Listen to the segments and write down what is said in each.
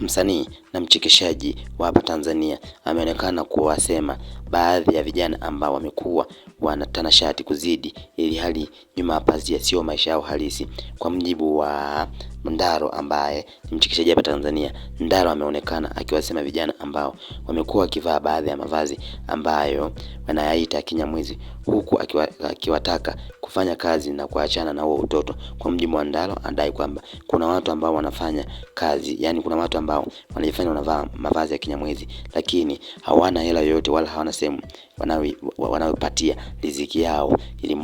Msanii na mchekeshaji wa hapa Tanzania ameonekana kuwasema baadhi ya vijana ambao wamekuwa wanatanashati kuzidi, ili hali nyuma ya pazia sio maisha yao halisi. Kwa mjibu wa Ndaro ambaye ni mchekeshaji hapa Tanzania, Ndaro ameonekana akiwasema vijana ambao wamekuwa wakivaa baadhi ya mavazi ambayo wanayaita kinyamwezi, huku akiwataka kufanya kazi na kuachana na huo utoto. Kwa mjibu wa Ndaro, anadai kwamba kuna watu ambao wanafanya kazi, yani kuna watu ambao wanajifanya wanavaa mavazi ya kinyamwezi, lakini hawana hela yoyote wala hawana sehemu wanayopatia riziki yao, ili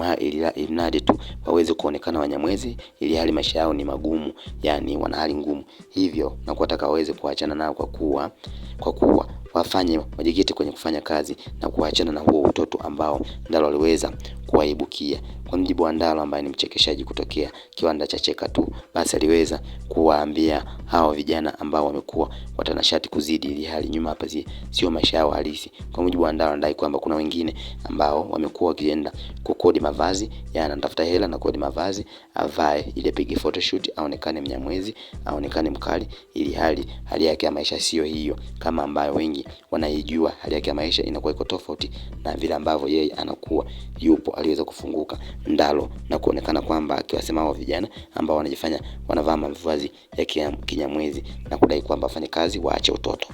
mradi tu waweze kuonekana wanyamwezi, ili hali maisha yao ni magumu, yani wana hali ngumu. Hivyo na kuwataka waweze kuachana nao kwa kuwa wafanye wajikite kwenye kufanya kazi na kuachana na huo utoto ambao Ndaro aliweza kuwaibukia. Kwa mjibu wa Ndaro ambaye ni mchekeshaji kutokea kiwanda cha Cheka Tu, basi aliweza kuwaambia hao vijana ambao wamekuwa watanashati kuzidi, ili hali nyuma hapa sio maisha yao halisi. Kwa mjibu wa Ndaro, anadai kwamba kuna wengine ambao wamekuwa wakienda kukodi mavazi, yani anatafuta hela na kodi mavazi, avae ile apige photoshoot, aonekane mnyamwezi, aonekane mkali, ili hali yake ya maisha sio hiyo kama ambayo wengi wanaijua. Hali yake ya maisha inakuwa iko tofauti na vile ambavyo yeye anakuwa yupo. Aliweza kufunguka Ndaro na kuonekana kwamba akiwasema hao vijana ambao wanajifanya wanavaa mavazi ya kinyamwezi na kudai kwamba wafanye kazi, waache utoto.